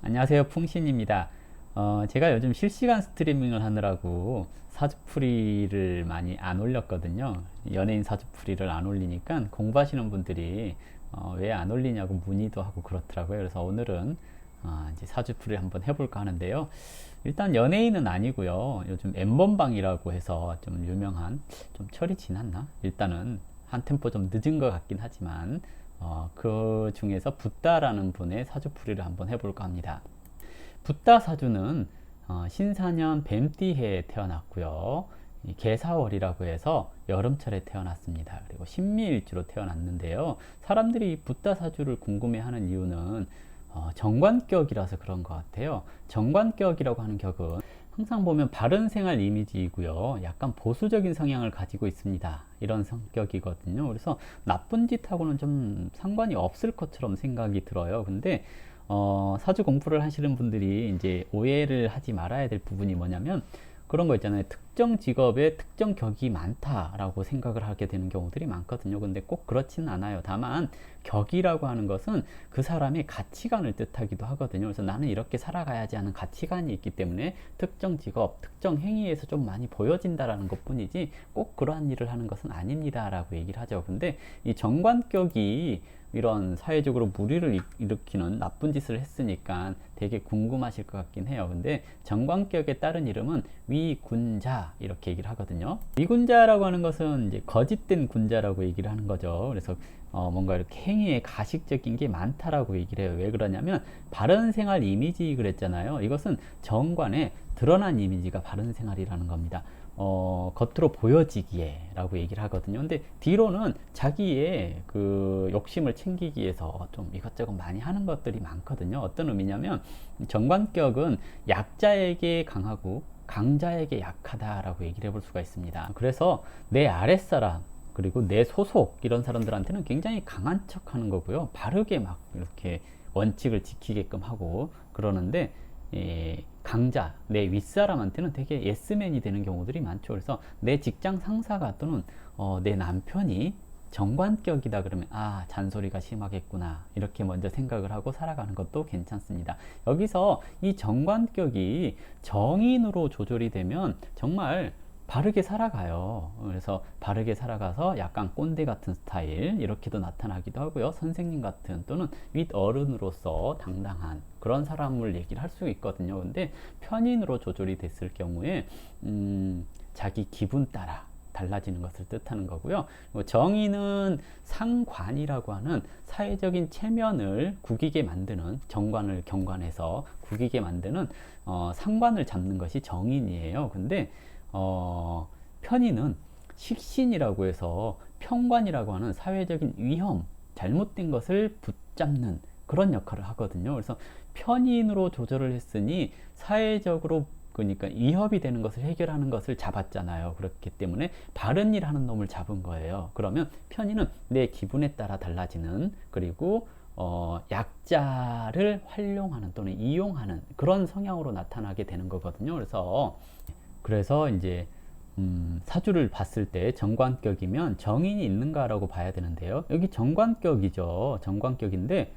안녕하세요, 풍신입니다. 제가 요즘 실시간 스트리밍을 하느라고 사주풀이를 많이 안 올렸거든요. 연예인 사주풀이를 안 올리니까 공부하시는 분들이 왜 안 올리냐고 문의도 하고 그렇더라고요. 그래서 오늘은 이제 사주풀이를 한번 해볼까 하는데요. 일단 연예인은 아니고요. 요즘 엠번방이라고 해서 좀 유명한, 좀 철이 지났나? 일단은 한 템포 좀 늦은 것 같긴 하지만 그 중에서 붓다라는 분의 사주풀이를 한번 해볼까 합니다. 붓다 사주는 신사년 뱀띠해에 태어났고요. 개사월이라고 해서 여름철에 태어났습니다. 그리고 신미일주로 태어났는데요. 사람들이 붓다 사주를 궁금해하는 이유는 정관격이라서 그런 것 같아요. 정관격이라고 하는 격은 항상 보면 바른 생활 이미지이고요. 약간 보수적인 성향을 가지고 있습니다. 이런 성격이거든요. 그래서 나쁜 짓하고는 좀 상관이 없을 것처럼 생각이 들어요. 근데 사주 공부를 하시는 분들이 이제 오해를 하지 말아야 될 부분이 뭐냐면 그런 거 있잖아요. 특정 직업에 특정 격이 많다라고 생각을 하게 되는 경우들이 많거든요. 근데 꼭 그렇지는 않아요. 다만 격이라고 하는 것은 그 사람의 가치관을 뜻하기도 하거든요. 그래서 나는 이렇게 살아가야지 하는 가치관이 있기 때문에 특정 직업, 특정 행위에서 좀 많이 보여진다라는 것뿐이지 꼭 그러한 일을 하는 것은 아닙니다라고 얘기를 하죠. 근데 이 정관격이 이런 사회적으로 무리를 일으키는 나쁜 짓을 했으니까 되게 궁금하실 것 같긴 해요. 근데 정관격에 따른 이름은 위군자 이렇게 얘기를 하거든요. 위군자라고 하는 것은 이제 거짓된 군자라고 얘기를 하는 거죠. 그래서 뭔가 이렇게 행위에 가식적인 게 많다라고 얘기를 해요. 왜 그러냐면 바른 생활 이미지 그랬잖아요. 이것은 정관에 드러난 이미지가 바른 생활이라는 겁니다. 겉으로 보여지기에 라고 얘기를 하거든요. 근데 뒤로는 자기의 그 욕심을 챙기기 위해서 좀 이것저것 많이 하는 것들이 많거든요. 어떤 의미냐면 정관격은 약자에게 강하고 강자에게 약하다라고 얘기를 해볼 수가 있습니다. 그래서 내 아랫사람 그리고 내 소속 이런 사람들한테는 굉장히 강한 척 하는 거고요. 바르게 막 이렇게 원칙을 지키게끔 하고 그러는데 강자, 내 윗사람한테는 되게 예스맨이 되는 경우들이 많죠. 그래서 내 직장 상사가 또는 내 남편이 정관격이다 그러면 잔소리가 심하겠구나 이렇게 먼저 생각을 하고 살아가는 것도 괜찮습니다. 여기서 이 정관격이 정인으로 조절이 되면 정말 바르게 살아가요. 그래서 바르게 살아가서 약간 꼰대 같은 스타일 이렇게도 나타나기도 하고요. 선생님 같은 또는 윗어른으로서 당당한 그런 사람을 얘기를 할 수 있거든요. 근데 편인으로 조절이 됐을 경우에 자기 기분 따라 달라지는 것을 뜻하는 거고요. 정의는 상관이라고 하는 사회적인 체면을 구기게 만드는 정관을 경관해서 구기게 만드는 상관을 잡는 것이 정인이에요. 근데 편의는 식신이라고 해서 편관이라고 하는 사회적인 위험, 잘못된 것을 붙잡는 그런 역할을 하거든요. 그래서 편인으로 조절을 했으니 사회적으로 그러니까 위협이 되는 것을 해결하는 것을 잡았잖아요. 그렇기 때문에 바른 일 하는 놈을 잡은 거예요. 그러면 편의는 내 기분에 따라 달라지는 그리고 약자를 활용하는 또는 이용하는 그런 성향으로 나타나게 되는 거거든요. 그래서 이제 사주를 봤을 때 정관격이면 정인이 있는가라고 봐야 되는데요. 여기 정관격이죠. 정관격인데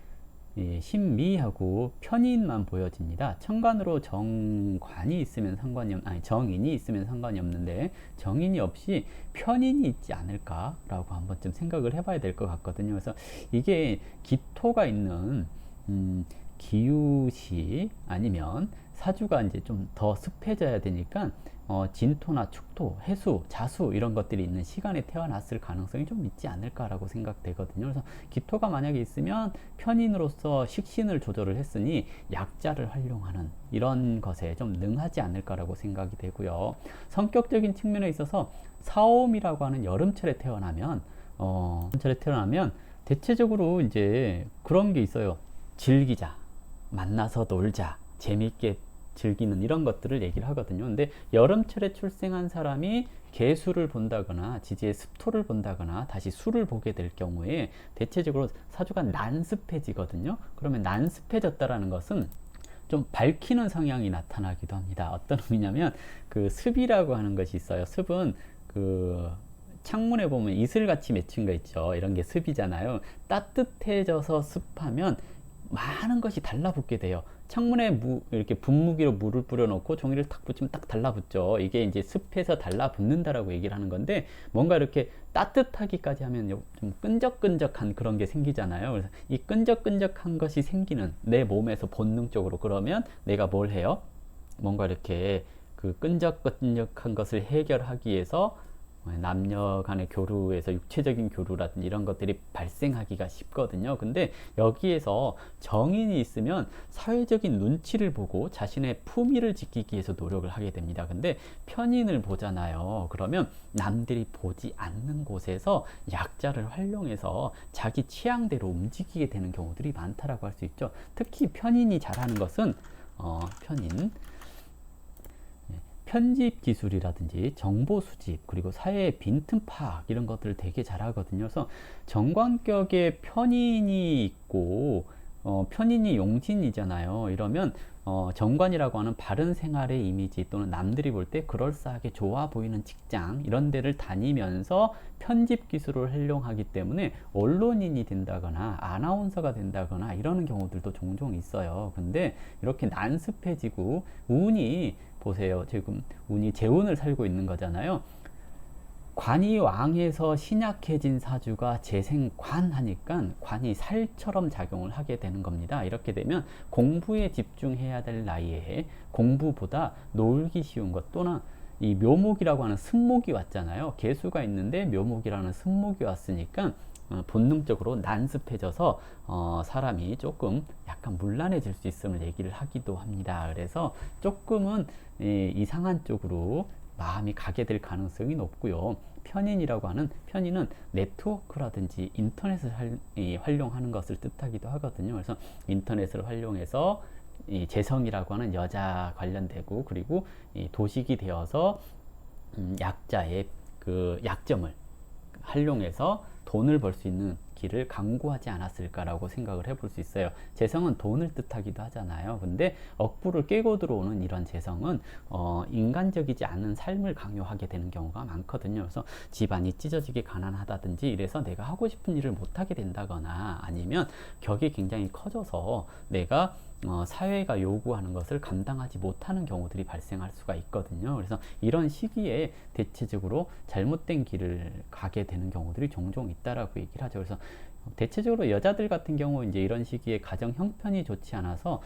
신미하고 편인만 보여집니다. 천간으로 정관이 있으면 정인이 있으면 상관이 없는데 정인이 없이 편인이 있지 않을까라고 한 번쯤 생각을 해봐야 될 것 같거든요. 그래서 이게 기토가 있는 기우시 아니면 사주가 이제 좀 더 습해져야 되니까 진토나 축토, 해수, 자수 이런 것들이 있는 시간에 태어났을 가능성이 좀 있지 않을까라고 생각되거든요. 그래서 기토가 만약에 있으면 편인으로서 식신을 조절을 했으니 약자를 활용하는 이런 것에 좀 능하지 않을까라고 생각이 되고요. 성격적인 측면에 있어서 사오미라고 하는 여름철에 태어나면 대체적으로 이제 그런 게 있어요. 즐기자, 만나서 놀자, 재밌게 즐기는 이런 것들을 얘기를 하거든요. 근데 여름철에 출생한 사람이 개수를 본다거나 지지의 습토를 본다거나 다시 수를 보게 될 경우에 대체적으로 사주가 난습해지거든요. 그러면 난습해졌다라는 것은 좀 밝히는 성향이 나타나기도 합니다. 어떤 의미냐면 그 습이라고 하는 것이 있어요. 습은 그 창문에 보면 이슬같이 맺힌 거 있죠. 이런 게 습이잖아요. 따뜻해져서 습하면 많은 것이 달라붙게 돼요. 창문에 이렇게 분무기로 물을 뿌려놓고 종이를 탁 붙이면 딱 달라붙죠. 이게 이제 습해서 달라붙는다라고 얘기를 하는 건데, 뭔가 이렇게 따뜻하기까지 하면 좀 끈적끈적한 그런 게 생기잖아요. 그래서 이 끈적끈적한 것이 생기는 내 몸에서 본능적으로, 그러면 내가 뭘 해요? 뭔가 이렇게 그 끈적끈적한 것을 해결하기 위해서 남녀 간의 교류에서 육체적인 교류라든지 이런 것들이 발생하기가 쉽거든요. 근데 여기에서 정인이 있으면 사회적인 눈치를 보고 자신의 품위를 지키기 위해서 노력을 하게 됩니다. 근데 편인을 보잖아요. 그러면 남들이 보지 않는 곳에서 약자를 활용해서 자기 취향대로 움직이게 되는 경우들이 많다라고 할 수 있죠. 특히 편인이 잘하는 것은 편집 기술이라든지 정보 수집, 그리고 사회의 빈틈 파악, 이런 것들을 되게 잘하거든요. 그래서 정관격에 편인이 있고 편인이 용신이잖아요. 이러면 정관이라고 하는 바른 생활의 이미지, 또는 남들이 볼 때 그럴싸하게 좋아 보이는 직장, 이런 데를 다니면서 편집 기술을 활용하기 때문에 언론인이 된다거나 아나운서가 된다거나 이러는 경우들도 종종 있어요. 근데 이렇게 난습해지고 운이, 보세요. 지금 운이 재운을 살고 있는 거잖아요. 관이 왕에서 신약해진 사주가 재생관하니까 관이 살처럼 작용을 하게 되는 겁니다. 이렇게 되면 공부에 집중해야 될 나이에 공부보다 놀기 쉬운 것, 또는 이 묘목이라고 하는 승목이 왔잖아요. 개수가 있는데 묘목이라는 승목이 왔으니까 본능적으로 난습해져서 사람이 조금 약간 문란해질 수 있음을 얘기를 하기도 합니다. 그래서 조금은 이상한 쪽으로 마음이 가게 될 가능성이 높고요. 편인이라고 하는, 편인은 네트워크라든지 인터넷을 활용하는 것을 뜻하기도 하거든요. 그래서 인터넷을 활용해서 이 재성이라고 하는 여자 관련되고, 그리고 이 도식이 되어서 약자의 그 약점을 활용해서 돈을 벌 수 있는 길을 강구하지 않았을까라고 생각을 해볼 수 있어요. 재성은 돈을 뜻하기도 하잖아요. 근데 억부를 깨고 들어오는 이런 재성은 인간적이지 않은 삶을 강요하게 되는 경우가 많거든요. 그래서 집안이 찢어지게 가난하다든지 이래서 내가 하고 싶은 일을 못하게 된다거나, 아니면 격이 굉장히 커져서 내가 사회가 요구하는 것을 감당하지 못하는 경우들이 발생할 수가 있거든요. 그래서 이런 시기에 대체적으로 잘못된 길을 가게 되는 경우들이 종종 있다라고 얘기를 하죠. 그래서 대체적으로 여자들 같은 경우 이제 이런 시기에 가정 형편이 좋지 않아서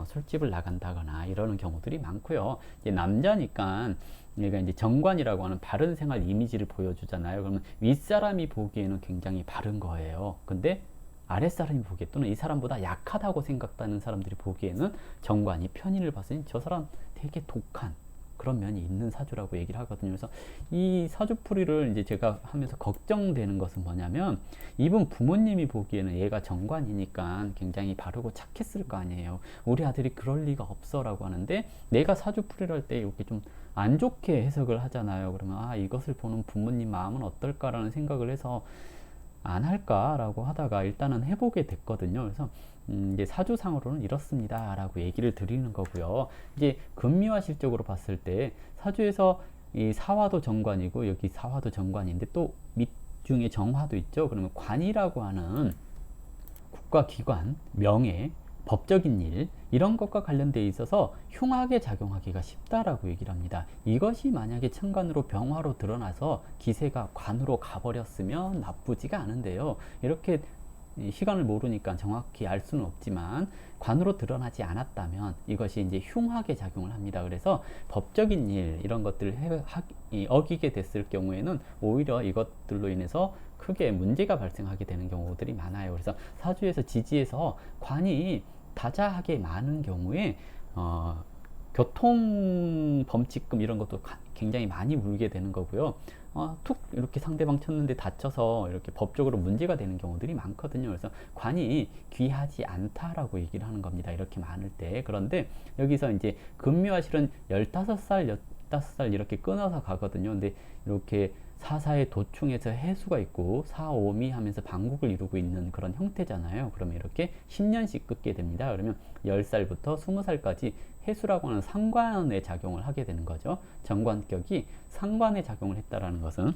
술집을 나간다거나 이러는 경우들이 많고요. 이제 남자니까 얘가 이제 정관이라고 하는 바른 생활 이미지를 보여주잖아요. 그러면 윗사람이 보기에는 굉장히 바른 거예요. 근데 아랫사람이 보기에, 또는 이 사람보다 약하다고 생각하는 사람들이 보기에는 정관이 편인을 봤으니 저 사람 되게 독한 그런 면이 있는 사주라고 얘기를 하거든요. 그래서 이 사주풀이를 이제 제가 하면서 걱정되는 것은 뭐냐면, 이분 부모님이 보기에는 얘가 정관이니까 굉장히 바르고 착했을 거 아니에요. 우리 아들이 그럴 리가 없어 라고 하는데, 내가 사주풀이를 할 때 이렇게 좀 안 좋게 해석을 하잖아요. 그러면 이것을 보는 부모님 마음은 어떨까라는 생각을 해서 안 할까라고 하다가 일단은 해보게 됐거든요. 그래서 이제 사주상으로는 이렇습니다 라고 얘기를 드리는 거고요. 이제 금미와 실적으로 봤을 때 사주에서 이 사화도 정관이고, 여기 사화도 정관인데 또 밑중에 정화도 있죠. 그러면 관이라고 하는 국가기관, 명예, 법적인 일, 이런 것과 관련되어 있어서 흉하게 작용하기가 쉽다라고 얘기를 합니다. 이것이 만약에 천간으로 병화로 드러나서 기세가 관으로 가버렸으면 나쁘지가 않은데요. 이렇게 시간을 모르니까 정확히 알 수는 없지만 관으로 드러나지 않았다면 이것이 이제 흉하게 작용을 합니다. 그래서 법적인 일, 이런 것들을 어기게 됐을 경우에는 오히려 이것들로 인해서 크게 문제가 발생하게 되는 경우들이 많아요. 그래서 사주에서 지지에서 관이 다자하게 많은 경우에 교통 범칙금 이런 것도 굉장히 많이 물게 되는 거고요. 툭 이렇게 상대방 쳤는데 다쳐서 이렇게 법적으로 문제가 되는 경우들이 많거든요. 그래서 관이 귀하지 않다라고 얘기를 하는 겁니다. 이렇게 많을 때. 그런데 여기서 이제 금묘와 실은 15살, 15살 이렇게 끊어서 가거든요. 근데 이렇게 사사의 도충에서 해수가 있고 사오미 하면서 반국을 이루고 있는 그런 형태잖아요. 그러면 이렇게 10년씩 끊게 됩니다. 그러면 10살부터 20살까지 해수라고 하는 상관에 작용을 하게 되는 거죠. 정관격이 상관에 작용을 했다라는 것은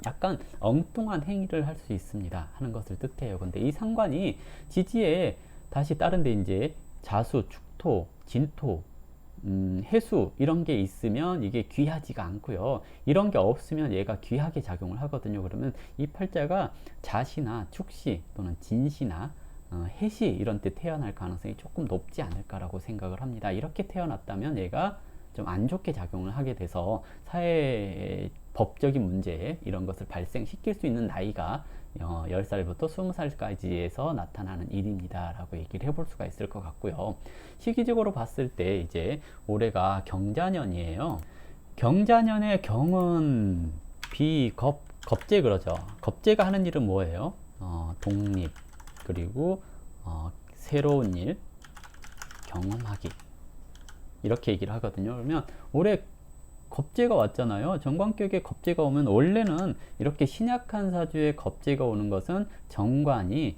약간 엉뚱한 행위를 할 수 있습니다 하는 것을 뜻해요. 근데 이 상관이 지지에 다시 다른데 이제 자수, 축토, 진토, 해수 이런 게 있으면 이게 귀하지가 않고요. 이런 게 없으면 얘가 귀하게 작용을 하거든요. 그러면 이 팔자가 자시나 축시 또는 진시나 해시 이런 때 태어날 가능성이 조금 높지 않을까라고 생각을 합니다. 이렇게 태어났다면 얘가 좀 안 좋게 작용을 하게 돼서 사회 법적인 문제 이런 것을 발생시킬 수 있는 나이가 10살부터 20살까지에서 나타나는 일입니다 라고 얘기를 해볼 수가 있을 것 같고요. 시기적으로 봤을 때 이제 올해가 경자년이에요. 경자년의 경은 겁재 그러죠. 겁재가 하는 일은 뭐예요? 독립, 그리고 새로운 일, 경험하기 이렇게 얘기를 하거든요. 그러면 올해 겁재가 왔잖아요. 정관격에 겁재가 오면 원래는 이렇게 신약한 사주에 겁재가 오는 것은 정관이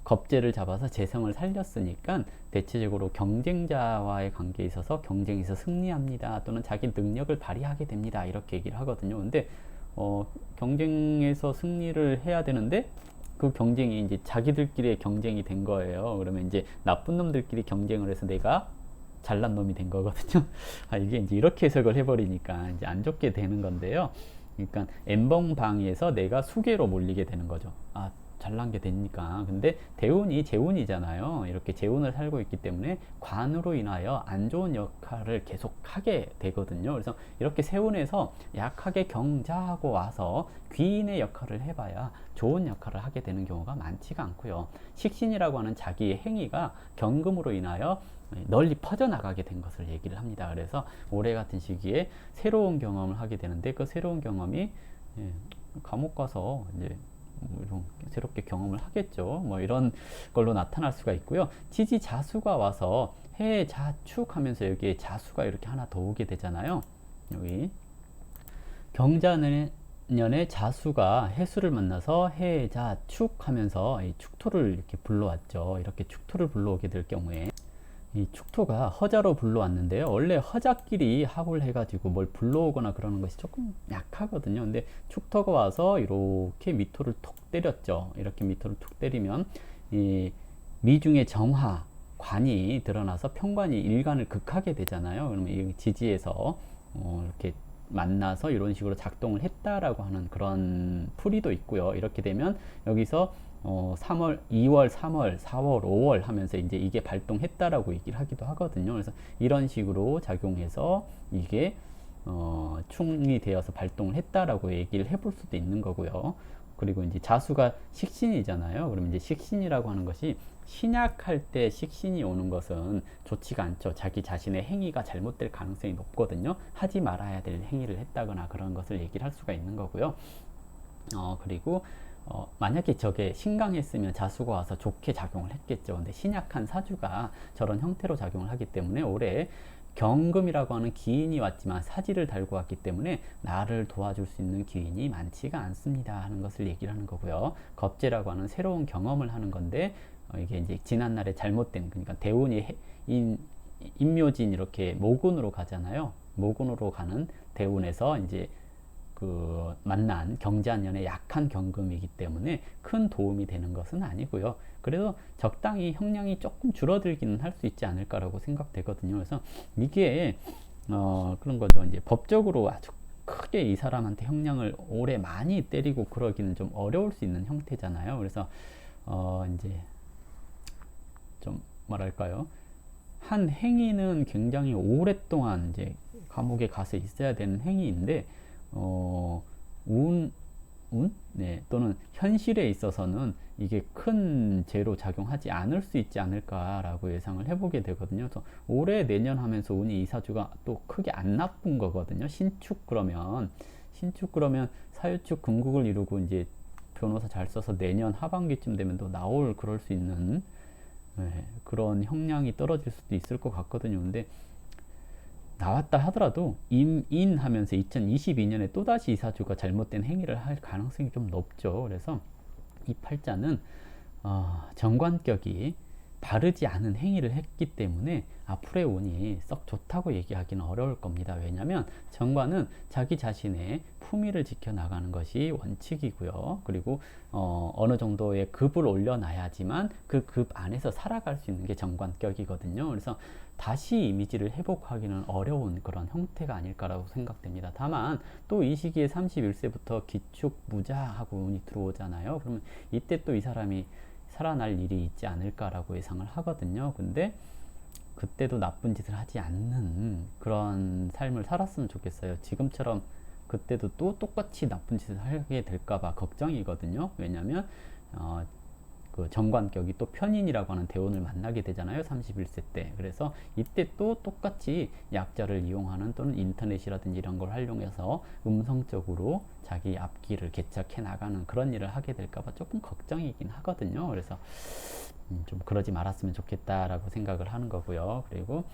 겁재를 잡아서 재성을 살렸으니까 대체적으로 경쟁자와의 관계에 있어서 경쟁에서 승리합니다. 또는 자기 능력을 발휘하게 됩니다. 이렇게 얘기를 하거든요. 근데 경쟁에서 승리를 해야 되는데 그 경쟁이 이제 자기들끼리의 경쟁이 된 거예요. 그러면 이제 나쁜 놈들끼리 경쟁을 해서 내가 잘난 놈이 된 거거든요. 이게 이제 이렇게 해석을 해버리니까 이제 안 좋게 되는 건데요. 그러니까 엠벙방위에서 내가 수계로 몰리게 되는 거죠. 잘난 게 되니까. 근데 대운이 재운이잖아요. 이렇게 재운을 살고 있기 때문에 관으로 인하여 안 좋은 역할을 계속 하게 되거든요. 그래서 이렇게 세운에서 약하게 경자하고 와서 귀인의 역할을 해봐야 좋은 역할을 하게 되는 경우가 많지가 않고요. 식신이라고 하는 자기의 행위가 경금으로 인하여 널리 퍼져나가게 된 것을 얘기를 합니다. 그래서 올해 같은 시기에 새로운 경험을 하게 되는데 그 새로운 경험이 감옥 가서 이제 이런 새롭게 경험을 하겠죠. 이런 걸로 나타날 수가 있고요. 지지 자수가 와서 해 자축 하면서 여기에 자수가 이렇게 하나 더 오게 되잖아요. 여기 경자년의 자수가 해수를 만나서 해 자축 하면서 이 축토를 이렇게 불러왔죠. 이렇게 축토를 불러오게 될 경우에 이 축토가 허자로 불러왔는데요. 원래 허자끼리 합을 해가지고 뭘 불러오거나 그러는 것이 조금 약하거든요. 근데 축토가 와서 이렇게 미토를 톡 때렸죠. 이렇게 미토를 톡 때리면 이 미중의 정화, 관이 드러나서 편관이 일간을 극하게 되잖아요. 그러면 이 지지에서 이렇게 만나서 이런 식으로 작동을 했다라고 하는 그런 풀이도 있고요. 이렇게 되면 여기서 3월, 2월, 3월, 4월, 5월 하면서 이제 이게 발동했다라고 얘기를 하기도 하거든요. 그래서 이런 식으로 작용해서 이게 충이 되어서 발동을 했다라고 얘기를 해볼 수도 있는 거고요. 그리고 이제 자수가 식신이잖아요. 그러면 이제 식신이라고 하는 것이 신약할 때 식신이 오는 것은 좋지가 않죠. 자기 자신의 행위가 잘못될 가능성이 높거든요. 하지 말아야 될 행위를 했다거나 그런 것을 얘기를 할 수가 있는 거고요. 그리고 만약에 저게 신강했으면 자수가 와서 좋게 작용을 했겠죠. 근데 신약한 사주가 저런 형태로 작용을 하기 때문에 올해 경금이라고 하는 기인이 왔지만 사지를 달고 왔기 때문에 나를 도와줄 수 있는 기인이 많지가 않습니다 하는 것을 얘기를 하는 거고요. 겁재라고 하는 새로운 경험을 하는 건데 이게 이제 지난날에 잘못된, 그러니까 대운이 인묘진 이렇게 모군으로 가잖아요. 모군으로 가는 대운에서 이제 그 만난 경자년의 약한 경금이기 때문에 큰 도움이 되는 것은 아니고요. 그래도 적당히 형량이 조금 줄어들기는 할 수 있지 않을까라고 생각되거든요. 그래서 이게 그런 거죠. 이제 법적으로 아주 크게 이 사람한테 형량을 오래 많이 때리고 그러기는 좀 어려울 수 있는 형태잖아요. 그래서 이제 좀 뭐랄까요? 한 행위는 굉장히 오랫동안 이제 감옥에 가서 있어야 되는 행위인데 네, 또는 현실에 있어서는 이게 큰 죄로 작용하지 않을 수 있지 않을까라고 예상을 해보게 되거든요. 그래서 올해 내년 하면서 운이 이 사주가 또 크게 안 나쁜 거거든요. 신축 그러면 사유축 금국을 이루고 이제 변호사 잘 써서 내년 하반기쯤 되면 또 나올 그럴 수 있는 그런 형량이 떨어질 수도 있을 것 같거든요. 근데 나왔다 하더라도 임인 하면서 2022년에 또다시 이 사주가 잘못된 행위를 할 가능성이 좀 높죠. 그래서 이 팔자는 정관격이 바르지 않은 행위를 했기 때문에 앞으로의 운이 썩 좋다고 얘기하기는 어려울 겁니다. 왜냐하면 정관은 자기 자신의 품위를 지켜나가는 것이 원칙이고요. 그리고 어느 정도의 급을 올려놔야지만 그 급 안에서 살아갈 수 있는 게 정관격이거든요. 그래서 다시 이미지를 회복하기는 어려운 그런 형태가 아닐까라고 생각됩니다. 다만 또 이 시기에 31세부터 기축 무자하고 운이 들어오잖아요. 그러면 이때 또 이 사람이 살아날 일이 있지 않을까라고 예상을 하거든요. 근데 그때도 나쁜 짓을 하지 않는 그런 삶을 살았으면 좋겠어요. 지금처럼 그때도 또 똑같이 나쁜 짓을 하게 될까봐 걱정이거든요. 왜냐하면 그 정관격이 또 편인이라고 하는 대운을 만나게 되잖아요. 31세 때. 그래서 이때 또 똑같이 약자를 이용하는 또는 인터넷이라든지 이런 걸 활용해서 음성적으로 자기 앞길을 개척해 나가는 그런 일을 하게 될까봐 조금 걱정이긴 하거든요. 그래서 좀 그러지 말았으면 좋겠다라고 생각을 하는 거고요. 그리고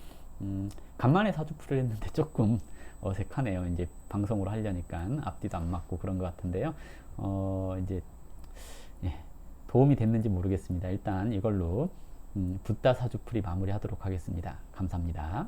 간만에 사주풀이를 했는데 조금 어색하네요. 이제 방송으로 하려니까 앞뒤도 안 맞고 그런 것 같은데요. 이제 예, 도움이 됐는지 모르겠습니다. 일단 이걸로 붓다 사주풀이 마무리하도록 하겠습니다. 감사합니다.